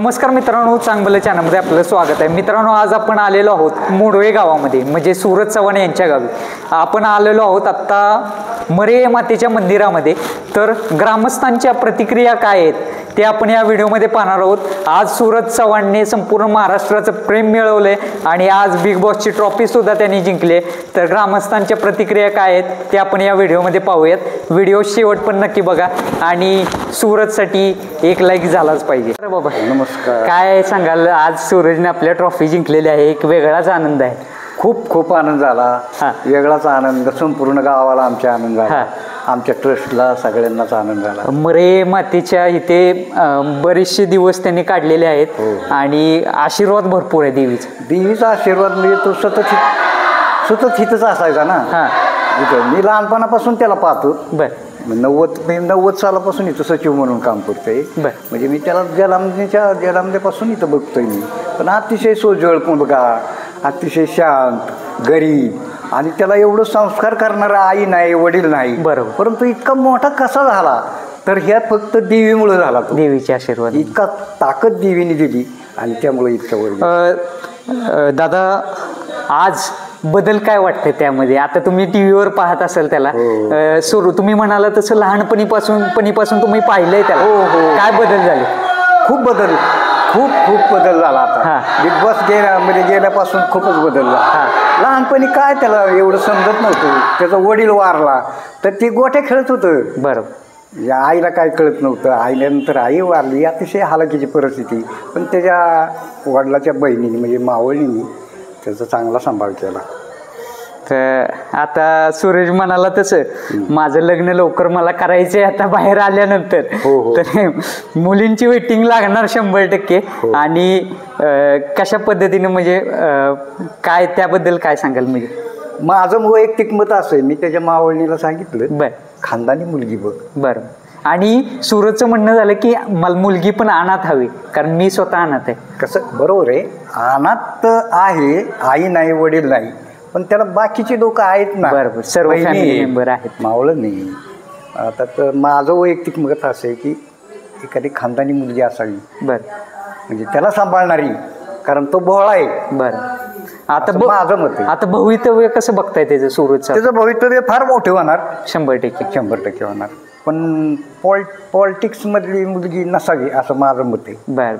नमस्कार मित्रांनो, चांगलं चॅनलमध्ये आपलं स्वागत आहे. मित्रांनो, आज आपण आलेलो आहोत मोडवे गावामध्ये, म्हणजे सूरज चव्हाण यांच्या गावी. आपण आलेलो आहोत आत्ता मरे मातेच्या मंदिरामध्ये. तर ग्रामस्थांच्या प्रतिक्रिया काय आहेत ते आपण या व्हिडिओमध्ये पाहणार आहोत. आज सूरज चव्हाणने संपूर्ण महाराष्ट्राचं प्रेम मिळवलंय आणि आज बिग बॉसची ट्रॉफी सुद्धा त्यांनी जिंकली. तर ग्रामस्थांच्या प्रतिक्रिया काय आहेत ते आपण या व्हिडिओमध्ये पाहूयात. व्हिडिओ शेवट पण नक्की बघा आणि सूरजसाठी एक लाईक झालाच पाहिजे. अरे बाबा नमस्कार. काय सांगाल, आज सूरजने आपल्या ट्रॉफी जिंकलेली आहे, एक वेगळाच आनंद आहे. खूप खूप आनंद झाला, वेगळाच आनंद. संपूर्ण गावाला आमचा आनंद झाला, आमच्या ट्रस्टला सगळ्यांनाच आनंद झाला. मरे मातेच्या इथे बरेचसे दिवस त्यांनी काढलेले आहेत आणि आशीर्वाद भरपूर आहे देवीचा आशीर्वाद मिळतो. सतत हितच असायचा ना. मी लहानपणापासून त्याला पाहतो. बरं. 90 सालापासून इथं सचिव म्हणून काम करतोय. म्हणजे मी त्याला जन्मल्यापासून इथं बघतोय मी. पण अतिशय सोजवळ मुलगा, अतिशय शांत, गरीब, आणि त्याला एवढं संस्कार करणारा आई नाही, वडील नाही. बरोबर. परंतु इतका मोठा कसा झाला तर ह्या फक्त देवीमुळे झाला. तो देवीचे आशीर्वाद, इतका ताकद देवीने दिली आणि त्यामुळे इतकं वर. दादा, आज बदल काय वाटतं त्यामध्ये? आता तुम्ही टीव्हीवर पाहत असाल त्याला. सुरू तुम्ही म्हणाला तसं लहानपणीपासून तुम्ही पाहिलंय त्याला. काय बदल झाले? खूप बदल झाला. आता बिग बॉस गेल्यापासून खूपच बदल झाला. लहानपणी काय त्याला एवढं समजत नव्हतं. त्याचा वडील वारला तर ती गोट्या खेळत होतं. बरोबर. या आईला काय कळत नव्हतं. आईल्यानंतर आई वारली, अतिशय हालाकीची परिस्थिती. पण त्याच्या वडिलाच्या बहिणीने म्हणजे मावळीने त्याचा चांगला सांभाळ केला. तर आता सूरज म्हणाला तसं माझं लग्न लवकर मला करायचंय आता बाहेर आल्यानंतर. तर मुलींची वेटिंग लागणार 100%. आणि कशा पद्धतीने, म्हणजे काय त्याबद्दल काय सांगाल? म्हणजे माझं वैयक्तिक मत असं आहे, मी त्याच्या मावळणीला सांगितलं खानदानी मुलगी बघ. बरं. आणि सूरजचं म्हणणं झालं की मला मुलगी पण अनाथ हवी, कारण मी स्वतः अनाथ आहे. कसं बरोबर आहे, अनाथ आहे, आई नाही, वडील नाही, पण त्याला बाकीचे लोक आहेत ना. बरोबर, सर्व फॅमिली मेंबर आहेत. मावळं नाही. आता तर माझं वैयक्तिक मत असं आहे की एखादी खानदानी मुलगी असावी. बरं. म्हणजे त्याला सांभाळणारी, कारण तो भोळा आहे. बरं. आता माझं मत आहे. आता भवितव्य कसं बघताय त्याचं सूरजचं? त्याचं भवितव्य फार मोठे होणार. 100% होणार. पण पॉलिटिक्स मधली मुलगी नसावी असं माझं मत आहे. बरं.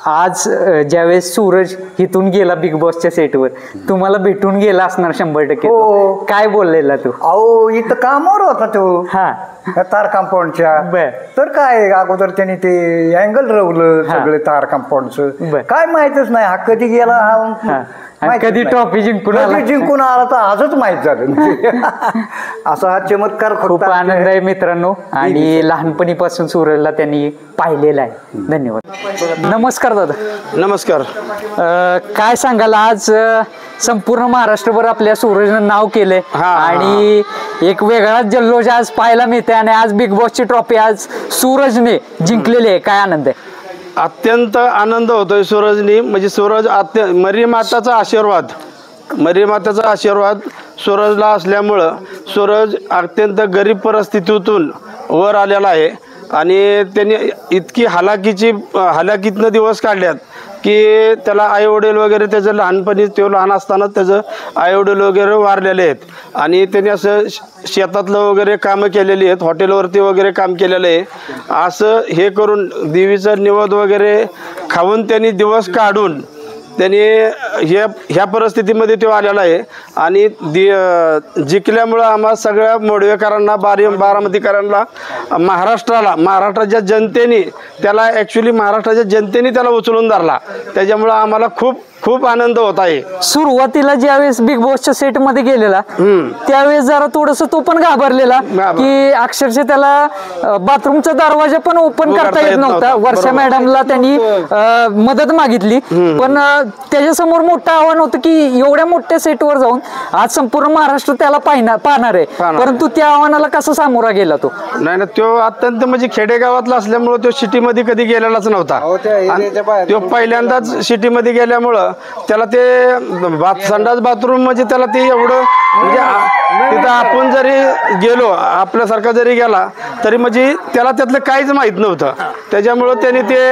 आज ज्यावेळेस सूरज इथून गेला बिग बॉसच्या सेटवर, तुम्हाला भेटून गेला असणार 100%. काय बोललेला तू? अहो, इथं कामावर होता तो तार कंपाऊंडच्या. तर काय अगोदर त्यांनी ते अँगल रवलं सगळं तार कंपाऊंडचं. काय माहितच नाही हा कधी गेला, हा कधी ट्रॉफी जिंकून आला तर आजच माहित झालं. असा हा चमत्कार. खूप आनंद आहे मित्रांनो. आणि लहानपणीपासून सूरजला त्यांनी पाहिलेला आहे. धन्यवाद. नमस्कार दादा. नमस्कार. काय सांगाल, आज संपूर्ण महाराष्ट्रभर आपल्या सूरजनं नाव केलंय आणि एक वेगळाच जल्लोष आज पाहायला मिळते. आणि आज बिग बॉसची ट्रॉफी आज सूरजने जिंकलेली आहे. काय आनंद आहे? अत्यंत आनंद होतोय सूरजनी. म्हणजे सूरज मरी माताचा आशीर्वाद सूरजला असल्यामुळं सूरज अत्यंत गरीब परिस्थितीतून वर आलेला आहे. आणि त्यांनी इतकी हालाकीतनं दिवस काढल्यात की त्याला आईवडील वगैरे, त्याचं लहानपणी तो लहान असताना त्याचं आईवडील वगैरे वारलेले आहेत. आणि त्यांनी असं शेतातलं वगैरे कामं केलेली आहेत, हॉटेलवरती वगैरे काम केलेलं आहे. असं हे करून देवीचं निवेद वगैरे खाऊन त्यांनी दिवस काढून त्यांनी ह्या परिस्थितीमध्ये तो आलेला आहे. आणि जिंकल्यामुळं आम्हा सगळ्या मोडवेकरांना, बारामतीकरांना, महाराष्ट्राच्या जनतेने त्याला महाराष्ट्राच्या जनतेने त्याला उचलून धरला. त्याच्यामुळं आम्हाला खूप खूप आनंद होत आहे. सुरुवातीला ज्यावेळेस बिग बॉसच्या सेट मध्ये गेलेला त्यावेळेस जरा थोडस तो पण घाबरलेला की अक्षरशः त्याला बाथरूमचा दरवाजा पण ओपन करता येत नव्हता. वर्षा मॅडमला त्यांनी मदत मागितली, पण त्याच्यासमोर मोठं आव्हान होतं की एवढ्या मोठ्या सेटवर जाऊन आज संपूर्ण महाराष्ट्र त्याला पाहणार आहे. परंतु त्या आव्हानाला कसा सामोरा गेला तो? नाही, तो अत्यंत म्हणजे खेडेगावातला असल्यामुळे तो सिटीमध्ये कधी गेलेलाच नव्हता. तो पहिल्यांदाच सिटीमध्ये गेल्यामुळं त्याला ते संडास बाथरूम म्हणजे त्याला ते एवढं म्हणजे तिथं आपण जरी गेलो, आपल्यासारखा जरी गेला तरी म्हणजे त्याला त्यातलं काहीच माहीत नव्हतं. त्याच्यामुळं त्याने ते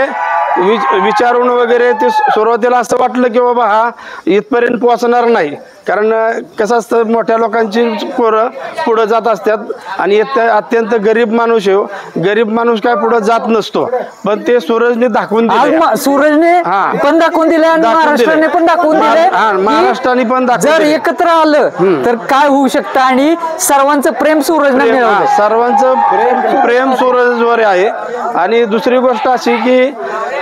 विचारून वगैरे ते सुरुवातीला असं वाटलं की बाबा हा इथपर्यंत पोहोचणार नाही, कारण कसं असतं मोठ्या लोकांची पोरं पुढं जात असतात आणि अत्यंत गरीब माणूस आहे, गरीब माणूस काय पुढं जात नसतो. पण ते सूरजने दाखवून दिले, सूरजने पण दाखवून दिले आणि महाराष्ट्राने पण दाखवून दिले, महाराष्ट्राने पण जर एकत्र आलं तर काय होऊ शकतं आणि सर्वांचं प्रेम सूरजने मिळवलं. सर्वांचं प्रेम सूरजवर आहे. आणि दुसरी गोष्ट अशी की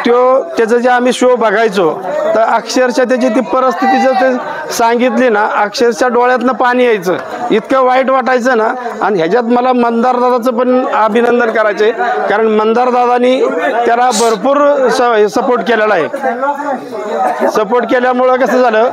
त्याचं जे आम्ही शो बघायचो तर अक्षरशः त्याची ती परिस्थिती जर ते सांगितली ना, अक्षरशः डोळ्यातनं पाणी यायचं, इतकं वाईट वाटायचं ना. आणि ह्याच्यात मला मंदार दादाचं पण अभिनंदन करायचंय, कारण मंदार दादानी त्याला भरपूर सपोर्ट केलेला आहे. सपोर्ट केल्यामुळं कसं झालं,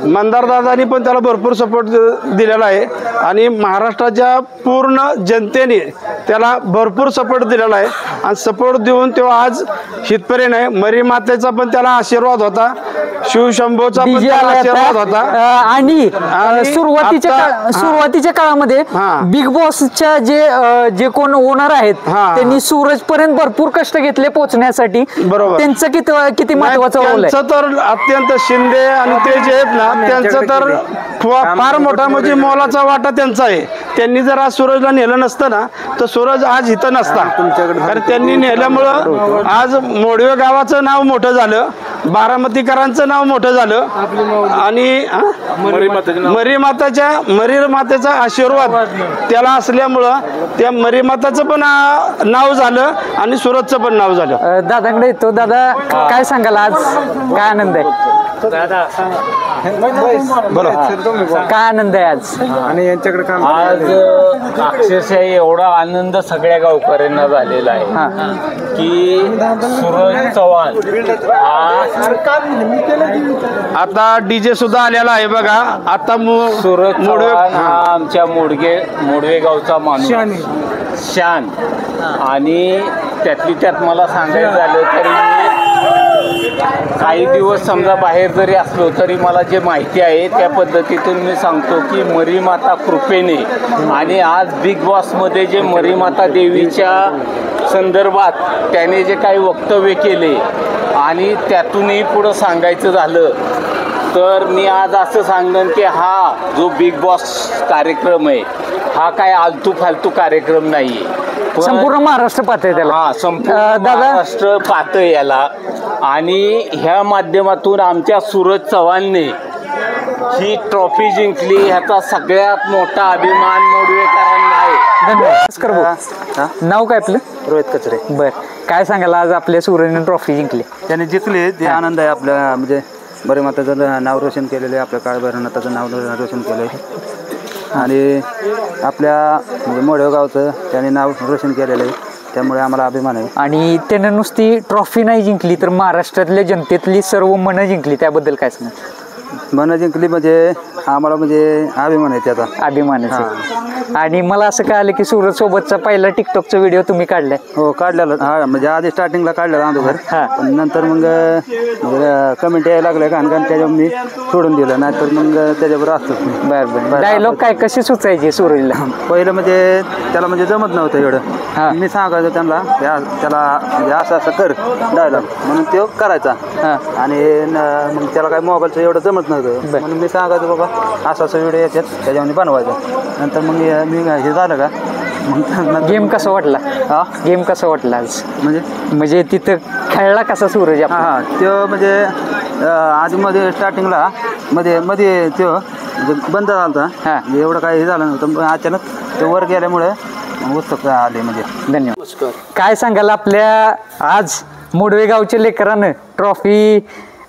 मंदार दादानी पण त्याला भरपूर सपोर्ट दिलेला आहे आणि महाराष्ट्राच्या पूर्ण जनतेने त्याला भरपूर सपोर्ट दिलेला आहे. आणि सपोर्ट देऊन तो आज हितपर्यंत आहे. मरी मातेचा पण त्याला आशीर्वाद होता, शिवशंभोचा पण त्याला आशीर्वाद होता. आणि सुरुवातीच्या काळामध्ये बिग बॉसच्या जे कोण ओनर आहेत त्यांनी सूरज पर्यंत भरपूर कष्ट घेतले पोहोचण्यासाठी. बरोबर, त्यांचं किती महत्वाचं रोल आहे. त्यांचं तर अत्यंत शिंदे आणि ते जे आहेत ना त्यांचं तर फार मोठा म्हणजे मोलाचा वाटा त्यांचा आहे. त्यांनी जर आज सूरजला नेलं नसतं ना तर सूरज आज इथं नसता, कारण त्यांनी नेल्यामुळं आज मोडवे गावाचं नाव मोठं झालं, बारामतीकरांचं नाव मोठं झालं आणि मरी मातेचा आशीर्वाद त्याला असल्यामुळं त्या मरी माताचं पण नाव झालं आणि सूरजचं पण नाव झालं. दादाकडे येतो. दादा काय सांगाल, आज काय आनंद आहे? बोला, काय आनंद आहे आज? आणि यांच्याकडे काम आज अक्षरशः एवढा आनंद सगळ्या गावकऱ्यांना झालेला आहे की सूरज चव्हाण आता डीजे सुद्धा आलेला आहे बघा. आता सूरज चव्हाण हा आमच्या मोडवे गावचा माणूस शान. आणि त्यातली त्यात मला सांगायचं झालं तरी काही दिवस समजा बाहेर जरी असलो तरी मला जे माहिती आहे त्या पद्धतीतून मी सांगतो की मरीमाता कृपेने आणि आज बिग बॉसमध्ये जे मरीमाता देवीच्या संदर्भात त्याने जे काही वक्तव्य केले आणि त्यातूनही पुढं सांगायचं झालं तर मी आज असं सांगेन की हा जो बिग बॉस कार्यक्रम आहे हा काय आलतू फालतू कार्यक्रम नाही आहे. संपूर्ण महाराष्ट्र पाहतंय त्याला. हा, संपूर्ण महाराष्ट्र पाहतंय याला. आणि ह्या माध्यमातून आमच्या सूरज चव्हाणने ही ट्रॉफी जिंकली, ह्याचा सगळ्यात मोठा अभिमान मोडवेकरांना आहे. धन्यवाद. नाव काय आपलं? रोहित कचरे. बर, काय सांगाल आज आपल्या सूरजने ट्रॉफी जिंकली? त्याने जिंकले ते आनंद आहे आपल्या, म्हणजे बरे माताचं नाव रोशन केलेलं आहे, आपल्या काळभैरवनाथाचं नाव रोशन केलं आहे आणि आपल्या म्हणजे मोडवे गावचं त्याने नाव रोशन केलेलं आहे, त्यामुळे आम्हाला अभिमान आहे. आणि त्यानं नुसती ट्रॉफी नाही जिंकली तर महाराष्ट्रातल्या जनतेतली सर्व मनं जिंकली, त्याबद्दल काय सांगा? मनं जिंकली म्हणजे आम्हाला म्हणजे अभिमान आहे त्याचा. अभिमानाचं. आणि मला असं कळालं की सूरज सोबतचा पहिला टिकटॉकचा व्हिडिओ तुम्ही काढलाय? हो, काढलेला. हा, म्हणजे आधी स्टार्टिंगला काढलेला अगोदर, पण नंतर मग कमेंट यायला लागल्या कारण त्याच्यावर मी सोडून दिलं, नाही तर मग त्याच्याबरोबर असतो. बरं. डायलॉग काय कसे सुचायचे सूरजला? पहिलं म्हणजे त्याला म्हणजे जमत नव्हतं एवढं, मी सांगायचो त्यांना त्याला म्हणजे असं कर डायलॉग म्हणून तो करायचा. आणि मग त्याला काय मोबाईलचं एवढं जमत नव्हतं म्हणून मी सांगायचो बाबा असं व्हिडिओ येतात त्याच्यामध्ये बनवायचं. नंतर मग मी हे झालं का मग गेम कसा वाटला? गेम कसा वाटला आज? म्हणजे तिथं खेळला कसा सूरज? हां, तो म्हणजे आधीमध्ये स्टार्टिंगला मध्ये तो म्हणजे बंद झाला होता, एवढं काही हे झालं नव्हतं. अचानक तो वर गेल्यामुळे उत्सुकता आली. म्हणजे धन्यवाद. काय सांगाल आपल्या आज मोडवे गावच्या लेकरानं ट्रॉफी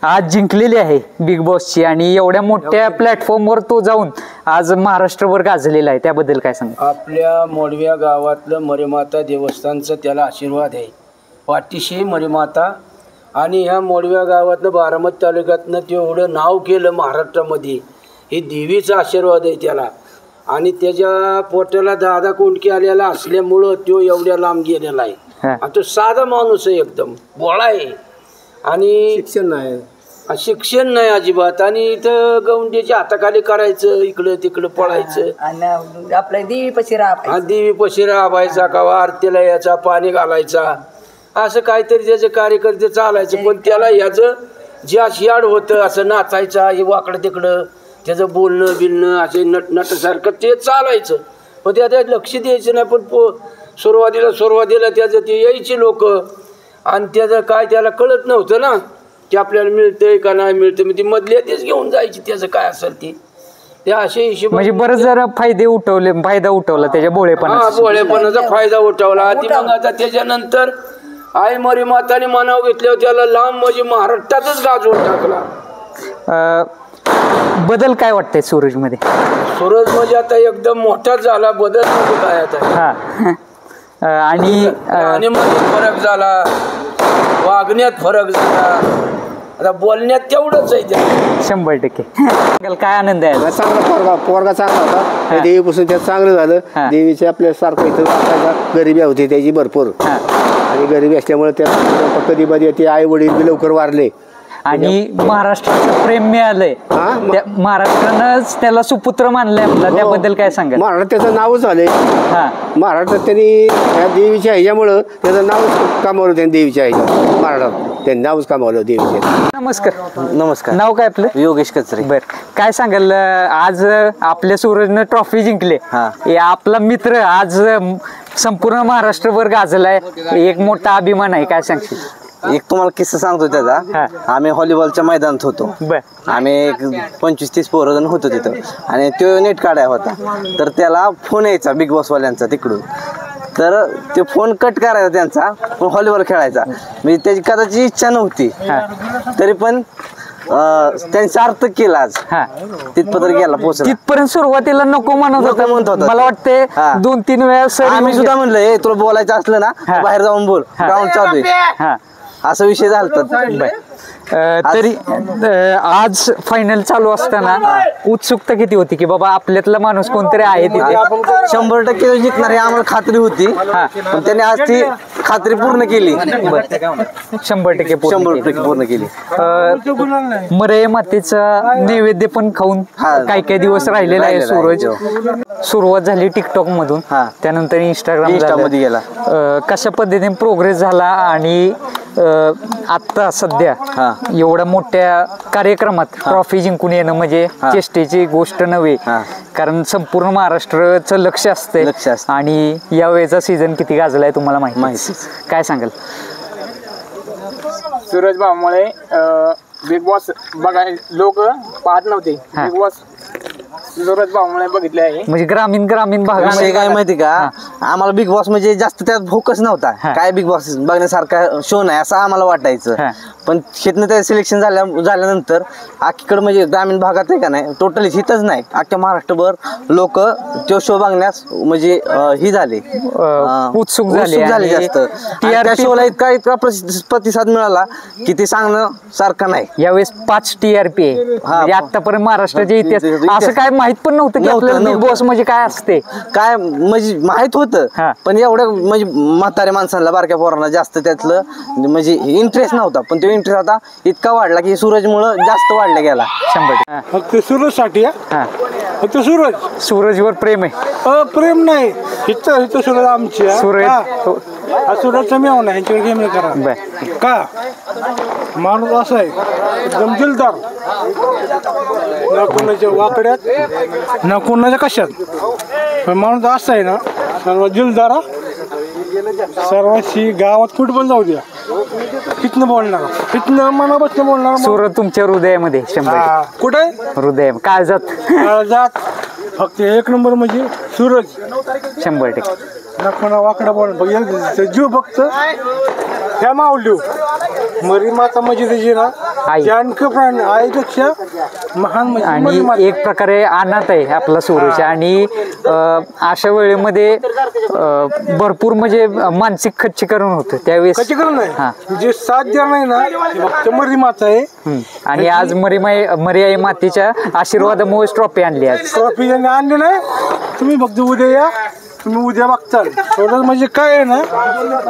आज जिंकलेली आहे बिग बॉसची आणि एवढ्या मोठ्या प्लॅटफॉर्मवर तो जाऊन आज महाराष्ट्रभर गाजलेला आहे, त्याबद्दल काय सांगा? आपल्या मोडव्या गावातलं मरीमाता देवस्थानचं त्याला आशीर्वाद आहे, पाठीशी मरीमाता. आणि ह्या मोडव्या गावातनं बारामती तालुक्यातनं ते एवढं नाव केलं महाराष्ट्रामध्ये, हे देवीचा आशीर्वाद आहे त्याला. आणि त्याच्या पोटाला दादा कोंडके आलेला असल्यामुळं तो एवढ्या लांब गेलेला आहे. आणि तो साधा माणूस आहे, एकदम बोळा आहे आणि शिक्षण नाही. शिक्षण नाही अजिबात, आणि इथं गौंडीच्या हाताखाली करायचं, इकडं तिकडं पळायचं, आणि आपल्या देवीपाशी राहा. देवीपाशी राबायचा का आरतीला याचा, पाणी घालायचा, असं काहीतरी त्याचं कार्यकर्ते चालायचं. पण त्याला याचं जे याड होतं, असं नाचायचं, हे वाकडं तिकडं त्याचं बोलणं बिलणं असे नटसारखं ते चालायचं. पण त्यात लक्ष द्यायचं नाही. पण सुरुवातीला त्याचं ते यायचे लोक, आणि त्याचं काय त्याला कळत नव्हतं ना की आपल्याला मिळतंय का नाही मिळतं, मग ती मधल्या तेच घेऊन जायची, त्याचं काय असेल ते असे हिशोब. म्हणजे बरं जरा फायदा उठवला त्याच्या भोळेपणाचा फायदा उठवला. आणि मग आता त्याच्यानंतर आई मरी माताने मानाव घेतल्यावर त्याला लांब म्हणजे महाराष्ट्रातच गाजवून टाकला. बदल काय वाटतंय सूरज मध्ये? सूरज म्हणजे आता एकदम मोठाच झाला बदल. म्हणजे काय आता आणि फरक झाला, वागण्यात फरक झाला, आता बोलण्यात तेवढंच आहे. 100% काय आनंद आहे. चांगला पोरगा चांगला होता, देवीपासून त्यात चांगलं झालं. देवीचे आपल्या सारखं इथं गरिबी होती त्याची भरपूर, आणि गरिबी असल्यामुळे त्या कधी कधी ते आई वडील बी लवकर वारले, आणि महाराष्ट्राचं प्रेम मिळालंय. महाराष्ट्रानं त्याला सुपुत्र मानलंय आपला, त्याबद्दल काय सांगाल? महाराष्ट्र त्याचं नावच झालंय. महाराष्ट्रात त्यांनी ह्या देवीच्या ह्याच्यामुळं त्याचं नावच कामावलं, त्यांनी देवीच्या ह्याच्या महाराष्ट्रात त्यांनी नावच कामावलं देवीच्या. नमस्कार. नाव काय आपलं? योगेश कचरे. बर, काय सांगाल, आज आपल्या सूरजनं ट्रॉफी जिंकले, आपला मित्र आज संपूर्ण महाराष्ट्रभर गाजलाय, एक मोठा अभिमान आहे, काय सांगशील? एक तुम्हाला किस्सा सांगतो त्याचा. आम्ही व्हॉलीबॉलच्या मैदानात होतो, आम्ही एक 25-30 पोरं होतो तिथं, आणि तो नेट काढाय होता. तर त्याला फोन यायचा बिग बॉस वाल्यांचा तिकडून, तर ते फोन कट करायचा त्यांचा, पण व्हॉलीबॉल खेळायचा. म्हणजे त्याची कदाचित इच्छा नव्हती, तरी पण त्यांनी सार्थक केला आज, तिथपर्यंत गेला पोहोचला. तिथपर्यंत सुरुवातीला नको म्हणत होता, मला वाटते 2-3 वेळा आम्ही सुद्धा म्हणलं तुला बोलायचं असलं ना बाहेर जाऊन बोल, ग्राउंड चालू आहे, असा विषय झाला. तरी आज फायनल चालू असताना उत्सुकता किती होती की बाबा आपल्यातला माणूस कोणतरी आहे तिथे? 100% जिंकणार हे आम्हाला खात्री होती, पण त्याने आज ती खात्री पूर्ण केली. 100% पूर्ण केली. मरे मातेचा नैवेद्य पण खाऊन काही दिवस राहिलेला आहे सूरज. सुरुवात झाली टिकटॉक मधून, त्यानंतर इंस्टाग्राम मध्ये गेला. कशा पद्धतीने प्रोग्रेस झाला, आणि आता सध्या एवढ्या मोठ्या कार्यक्रमात ट्रॉफी जिंकून येणं म्हणजे चेष्टेची गोष्ट नव्हे, कारण संपूर्ण महाराष्ट्राचं लक्ष असते, आणि यावेळेचा सीझन किती गाजलाय तुम्हाला माहिती. काय सांगाल? सूरज भाऊमुळे बिग बॉस बघा लोक पाहत नव्हते, बिग बॉस सूरज भाऊमुळे बघितले आहे. म्हणजे ग्रामीण भागामध्ये काय माहिती का, आम्हाला बिग बॉस म्हणजे जास्त त्यात फोकस नव्हता, काय बिग बॉस बघण्यासारखा शो नाही असं आम्हाला वाटायचं. पण शेतनं त्या सिलेक्शन झाल्यानंतर अख्खीकडे म्हणजे ग्रामीण भागात आहे का नाही, टोटली हितच नाही, अख्ख्या महाराष्ट्रभर लोक तो शो बघण्यास म्हणजे ही झाले, उत्सुक झाले जास्त. त्या शोला इतका प्रतिसाद मिळाला की ते सांगणं सारखं नाही. यावेळेस 5 TRP आहे, म्हणजे आतापर्यंत महाराष्ट्राच्या इतिहास असं काय माहित पण नव्हतं की आपल्याला बिग बॉस म्हणजे काय असते, काय म्हणजे माहित होतं, पण एवढं म्हणजे म्हाताऱ्या माणसांना बारक्या पोरांना जास्त त्यातलं म्हणजे इंटरेस्ट नव्हता. पण तो इंटरेस्ट आता इतका वाढला की सूरजमुळं जास्त वाढला गेला. 100%. फक्त सूरज साठी, फक्त सूरजवर प्रेम आहे? प्रेम नाही, इथं सूरज आमची सूरजचा मेव नाही, ह्यांच्यावर गेम करा का. माणूस असा आहे एकदम दिलदार, ना कोणाच्या वाकड्यात ना कोणाच्या कशात, पण माणूस असा आहे ना सर्व दिलदारा, सर्वांशी गावात कुठं पण जाऊ द्या इथनं बोलणार, इथनं मनापासून बोलणार. सूरज तुमच्या हृदयामध्ये 100%. कुठे हृदय काळजात फक्त एक नंबर म्हणजे सूरज. 100%. ना कोणा वाकडा बोलणार, जीव फक्त ह्या माऊली मरी माता म्हणजे त्याची ना प्राणी आईपेक्षा महान, आणि एक प्रकारे अनाथ आहे आपला सूरज. आणि अशा वेळेमध्ये भरपूर म्हणजे मानसिक खच्चीकरण होतं त्यावेळेस. खच्चीकरण नाही, जे साथ द्या नाही ना फक्त मरी माता आहे. आणि आज मरी आई मातेच्या आशीर्वादामुळे ट्रॉफी आणली. आज ट्रॉफी आणली नाही, तुम्ही फक्त उद्या या, तुम्ही उद्या बघताल. म्हणजे काय आहे ना,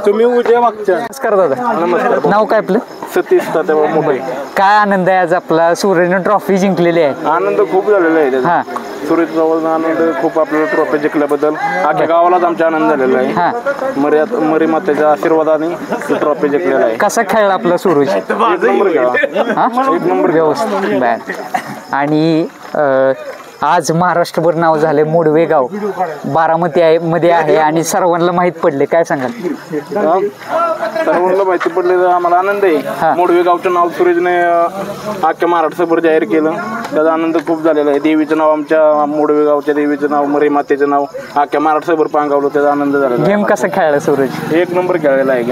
तुम्ही उद्या बघताल. नमस्कार दादा. नाव काय आपलं? सतीश तात्याबा मोठे. काय आनंद आहे आज आपला सूर्यनं ट्रॉफी जिंकलेली आहे. आनंद खूप झालेला आहे त्याचा. सुरेश चव्हाण आनंद खूप आपल्याला ट्रॉफी जिंकल्याबद्दल अख्ख्या गावालाच आमचा आनंद झालेला आहे. मरी मातेच्या आशीर्वादाने ट्रॉफी जिंकलेला आहे. कसा खेळला आपला सूरज? एक नंबर खेळा. एक नंबर व्यवस्थित. आणि आज महाराष्ट्रभर नाव झाले मोडवे गाव बारामती मध्ये आहे आणि सर्वांना माहित पडले. काय सांगाल? सर्वांना माहिती पडले आम्हाला आनंद आहे. मोडवे गावचं नाव सुरेशने अख्ख्या महाराष्ट्रभर जाहीर केलं, त्याचा आनंद खूप झालेला आहे. देवीचं नाव, आमच्या मोडवे गावच्या देवीचं नाव, मरी मातेचं नाव अख्ख्या महाराष्ट्रभर पांगावलं, त्याचा आनंद झालेला. गेम कसा खेळला सूरज? एक नंबर खेळलेला आहे.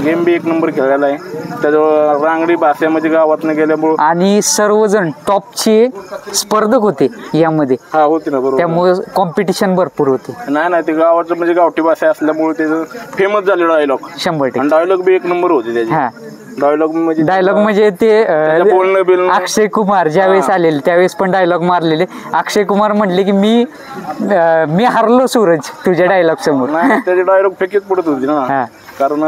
गेम बी एक नंबर खेळलेला आहे. त्याच्यावर रांगडी भाषेमध्ये गावातनं गेल्यामुळे आणि सर्वजण टॉपचे स्पर्धक होते यामध्ये. होते ना, बरोबर. त्यामुळे कॉम्पिटिशन भरपूर होते. नाही ते गावाचं म्हणजे गावठी भाषा असल्यामुळे त्याचं फेमस झाले डायलॉग. 100% डायलॉग बी एक नंबर होते त्याचे. डायलॉग म्हणजे ते अक्षय कुमार ज्यावेळेस आलेले त्यावेळेस पण डायलॉग मारलेले. अक्षय कुमार म्हणले की मी हरलो सूरज तुझ्या डायलॉग समोर. त्याचे डायलॉग फेकीत पडत होते ना, कारण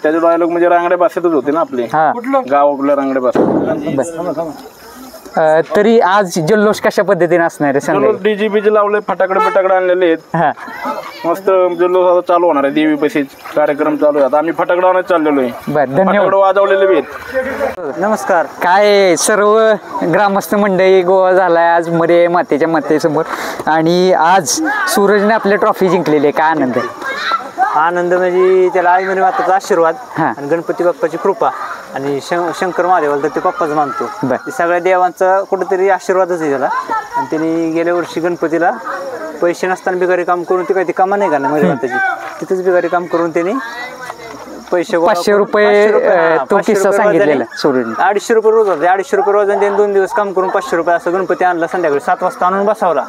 त्याचे डायलॉग म्हणजे रांगड्या भाषेतच होते ना, आपले गावाकडल्या रांगड्या भाषेत. तरी आज जल्लोष कशा पद्धतीने असणार आहे? डीजे बीजे लावले, फटाकडे आणलेले आहेत. मस्त जल्लोष आता चालू होणार आहे. देवी पैसे कार्यक्रम चालू आहे. आता आम्ही फटाकडे आणत चाललेलो आहे. बरं, धन्यवाद. वाजवलेले आहेत. नमस्कार. काय सर्व ग्रामस्थ मंडळी गोवा झालाय आज मरे मातेच्या मातेसमोर आणि आज सूरजने आपली ट्रॉफी जिंकलेली आहे. काय आनंद आहे? आनंद म्हणजे त्याला आई मरी मातेचा आशीर्वाद आणि गणपती बाप्पाची कृपा आणि शंकर महादेवाला तर ते पप्पाच मानतो. सगळ्या देवांचा कुठेतरी आशीर्वादच आहे त्याला. आणि त्यांनी गेल्या वर्षी गणपतीला पैसे नसताना बिगारी काम करून ते काही ती कामं नाही का ना मरी मातेची, तिथंच बिगारी काम करून त्यांनी पैसे 500 रुपये तो किस्सा सांगितलेला. 250 रुपये रोज होते. 250 रुपये रोज आणि त्यांनी 2 दिवस काम करून 500 रुपये असं गणपती आणला. संध्याकाळी 7 वाजता आणून बसावला.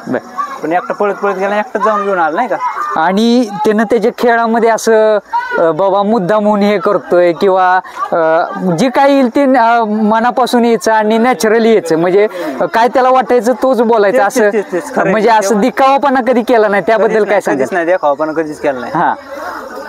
पण एकटा पळत गेला, एकटाच जाऊन घेऊन आला नाही का. आणि त्यानं त्याच्या खेळामध्ये असं बाबा मुद्दा म्हणून हे करतोय किंवा जे काही येईल ते मनापासून यायचं आणि नॅचरली यायचं. म्हणजे काय त्याला वाटायचं तोच बोलायचं. असं म्हणजे असं दिखावापणा कधी केला नाही. त्याबद्दल काय सांगायचं? नाही, दिखावापणा कधीच केला नाही.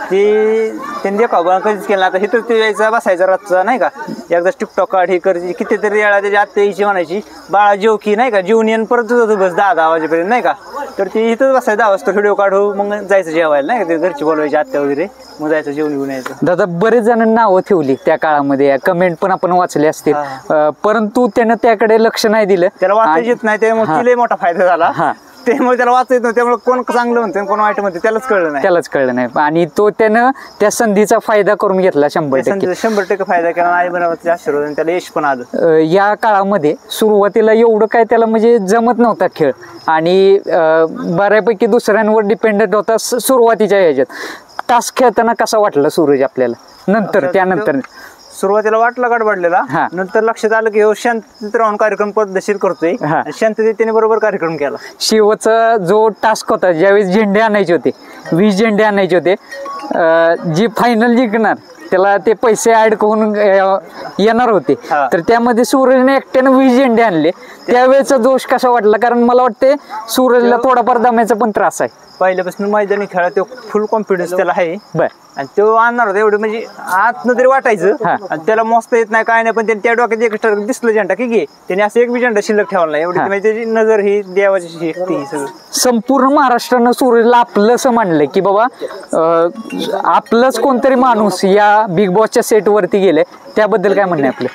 त्यांनी देखावा कधीच केला. आता हिथं ते यायचा बसायचा रातचा नाही का. एकदा टिकटॉक काढ हे कर, कितीतरी वेळा त्याची आत्या यायची म्हणायची बाळा जेव की नाही का, जेवून येऊन परत बस 10 वाजेपर्यंत नाही का. तर ती इथंच बसायचं 10 वाजता व्हिडिओ काढू, मग जायचं जेवायला नाही का. ते घरची बोलवायची आत्या वगैरे, मग जायचं जेवण घेऊन यायचं. दादा बरेच जणांना नावं ठेवली त्या काळामध्ये, कमेंट पण आपण वाचले असतील, परंतु त्यानं त्याकडे लक्ष नाही दिलं. त्याला वाचायचं येत नाही, त्यामुळे तिलाही मोठा फायदा झाला. त्यामुळे त्याला वाचायचं नव्हतं, त्यामुळे कोण चांगलं म्हणते कोण वाईट म्हणते त्यालाच कळलं नाही. आणि तो त्यानं त्या संधीचा फायदा करून घेतला. 100% फायदा केला. आई बरोबर आशीर्वाद, त्याला यश पण आलं. या काळामध्ये सुरुवातीला एवढं काय त्याला म्हणजे जमत नव्हता खेळ आणि बऱ्यापैकी दुसऱ्यांवर डिपेंडेंट होता सुरुवातीच्या ह्याच्यात. टास्क खेळताना कसा वाटला सूरज आपल्याला त्यानंतर? सुरुवातीला वाटला गडबडलेला, नंतर लक्षात आलं की शांततेत राहून कार्यक्रम पद्धतशीर करतोय. शांततेत त्याने बरोबर कार्यक्रम केला. शिवचा जो टास्क होता, ज्यावेळेस झेंडे आणायचे होते, 20 झेंडे आणायचे होते, जी फायनल जिंकणार त्याला ते पैसे ऍड करून येणार होते, तर त्यामध्ये सूरजने एकट्यानं 20 झेंडे आणले. त्यावेळेचा जोश कसा वाटला? कारण मला वाटते सूरजला थोडाफार दमायचा पण त्रास आहे. पहिल्यापासून मैदानी खेळा तो फुल कॉन्फिडन्स त्याला आहे. आणि तो आणणार होता एवढं म्हणजे आतनं तरी वाटायचं. आणि त्याला मस्त येत नाही काय नाही, पण त्या डोक्यात एक दिसलं झेंडा की घे, त्याने असं एक बी झेंडा शिल्लक ठेवला नाही. एवढी म्हणजे त्याची नजर ही देवाची सगळं. संपूर्ण महाराष्ट्रानं सूरजला आपलंच मानलंय की बाबा आपलंच कोणतरी माणूस या बिग बॉसच्या सेट वरती गेले. त्याबद्दल काय म्हणणं आहे आपलं?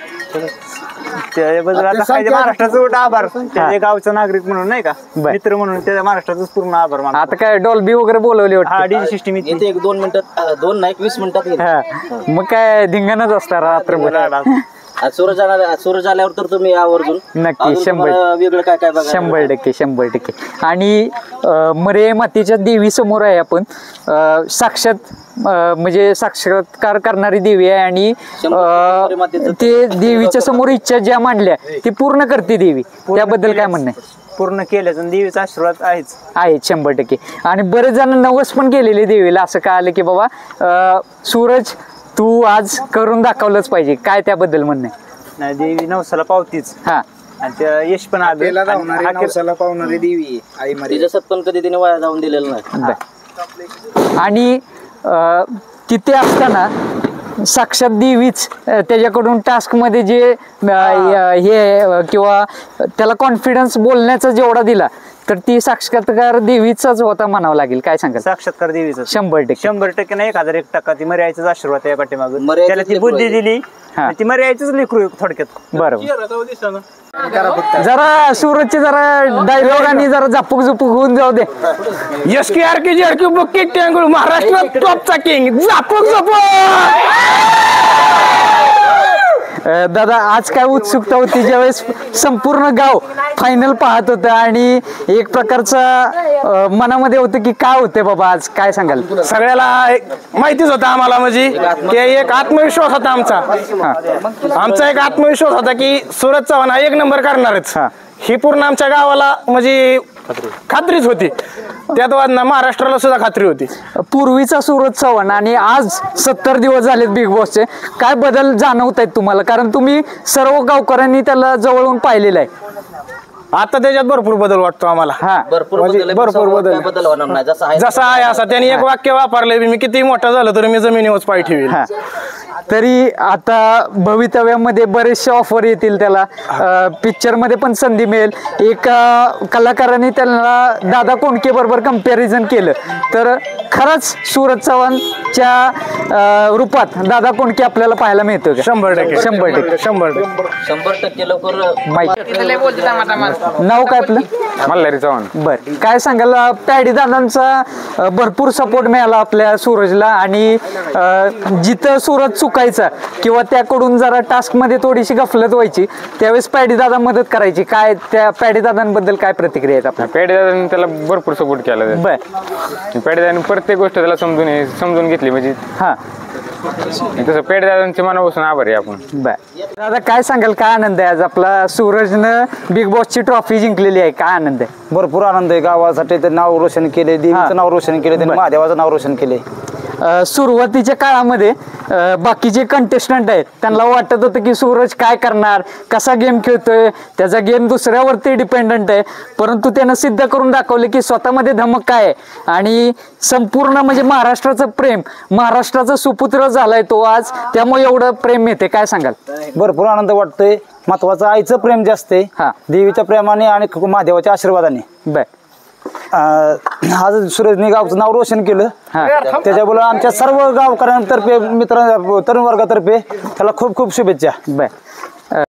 त्याबद्दल आता काय महाराष्ट्राचं आभार, त्या गावचं नागरिक म्हणून नाही का, मित्र म्हणून त्या महाराष्ट्राचं पूर्ण आभार मानतो. आता काय डॉल्बी वगैरे बोलवली वाटतं? डीजे सिस्टीम येते 2 मिनिटात, 2 नाही 20 मिनिटात. मग काय धिंगाणच असतं रात्रभर. सूरज आल्यावर तर तुम्ही आवर्जून नक्की 100%. आणि मरे मातेच्या देवी समोर आहे आपण, साक्षात म्हणजे साक्षात्कार करणारी देवी आहे आणि ते देवीच्या समोर इच्छा ज्या मांडल्या ते पूर्ण करते देवी. त्याबद्दल काय म्हणणं आहे? पूर्ण केल्याचं देवीचा आशीर्वाद आहेच 100%. आणि बरेच जण नवस पण केलेले देवीला. असं काय आलं की बाबा सूरज तू आज करून दाखवलंच पाहिजे. काय त्याबद्दल म्हणणं आहे? नाही, देवी नवसाला पावतीच. आणि त्या यश पण नवसाला पावणारी देवी आई तिच्यात पण कधी तिने वाया जाऊन दिलेलं नाही. आणि तिथे असताना साक्षात देवीच त्याच्याकडून टास्क मध्ये जे हे किंवा त्याला कॉन्फिडन्स बोलण्याचा जेवढा दिला तर ती साक्षात्कार देवीचाच होता म्हणावं लागेल. काय सांगाल? साक्षात्कार देवीचा 100% नाही, 1001% ती मर्यायचाच आशीर्वाद या पाठीमागून त्याला ती बुद्धी दिली, ती मर्यायचंच लेकरू थोडक्यात. बरोबर. जरा सूरजचे जरा डायलॉग आणि जरा झापूक झुपूक होऊन जाऊ दे. SKRK JRK बुकी टँगुळ महाराष्ट्रात टॉपचा किंग झापूक झुपूक. दादा आज काय उत्सुकता होती ज्यावेळेस संपूर्ण गाव फायनल पाहत होतं आणि एक प्रकारचा मनामध्ये होतं की काय होते बाबा आज, काय सांगाल? सगळ्याला माहितीच होतं आम्हाला, म्हणजे एक आत्मविश्वास होता आमचा एक आत्मविश्वास होता की सूरज चव्हाण हा 1 नंबर करणारच. ही पूर्ण आमच्या गावाला म्हणजे खात्रीच होती, त्यात महाराष्ट्राला सुद्धा खात्री होती. पूर्वीचा सूरज चव्हाण आणि आज 70 दिवस झालेत बिग बॉसचे, काय बदल जाणवत आहेत तुम्हाला? कारण तुम्ही सर्व गावकऱ्यांनी त्याला जवळून पाहिलेलं आहे. आता त्याच्यात भरपूर बदल वाटतो आम्हाला. भरपूर बदल होणार नाही, जसा आहे असा. त्यांनी एक वाक्य वापरले, मी किती मोठा झालो तरी मी जमिनीवर पाय ठेवील. तरी आता भवितव्यामध्ये बरेचसे ऑफर येतील त्याला, पिक्चर मध्ये पण संधी मिळेल. एक कलाकारांनी त्याला दादा कोंडके बरोबर कंपॅरिझन केलं तर खरंच सूरज चव्हाणच्या रूपात दादा कोंडके आपल्याला पाहायला मिळतो का? 100%. 100% लवकर. नाव काय आपलं? मल्हारी चव्हाण. बर, काय सांगाल? पॅडी दादांचा भरपूर सपोर्ट मिळाला आपल्या सूरजला आणि जिथं सूरज चुकायचा किंवा त्याकडून जरा टास्क मध्ये थोडीशी गफलत व्हायची त्यावेळेस पॅडी दादा मदत करायची. काय त्या पॅडी दादांबद्दल काय प्रतिक्रिया आहेत आपल्या? पॅडी दादांनी त्याला भरपूर सपोर्ट केला. बर, पॅडी दादांनी प्रत्येक गोष्ट त्याला समजून घेतली म्हणजे. हा, तसं पेड दादांचे मनापासून आभार आहे आपण. बर दादा, काय सांगाल? काय आनंद आहे आज आपला सूरजनं बिग बॉसची ट्रॉफी जिंकलेली आहे, काय आनंद आहे? भरपूर आनंद आहे. गावासाठी ते नाव रोशन केले, देवीचं नाव रोशन केले, त्यांनी महादेवाचं नाव रोशन केले. सुरुवातीच्या काळामध्ये बाकीचे कंटेस्टंट आहेत त्यांना वाटत होतं की सूरज काय करणार, कसा गेम खेळतोय, त्याचा गेम दुसऱ्यावरती डिपेंडंट आहे. परंतु त्यानं सिद्ध करून दाखवले की स्वतःमध्ये धमक काय आहे आणि संपूर्ण म्हणजे महाराष्ट्राचं प्रेम, महाराष्ट्राचा सुपुत्र झालाय तो आज, त्यामुळे एवढं प्रेम मिळते. काय सांगाल? भरपूर आनंद वाटतोय. महत्वाचं आईचं प्रेम जास्त आहे, देवीच्या प्रेमाने आणि महादेवाच्या आशीर्वादाने. बर, आज सूरजने गावचं नाव रोशन केलं, त्याच्यामुळे आमच्या सर्व गावकऱ्यांतर्फे, मित्र, तरुण वर्गातर्फे त्याला खूप खूप शुभेच्छा. बर,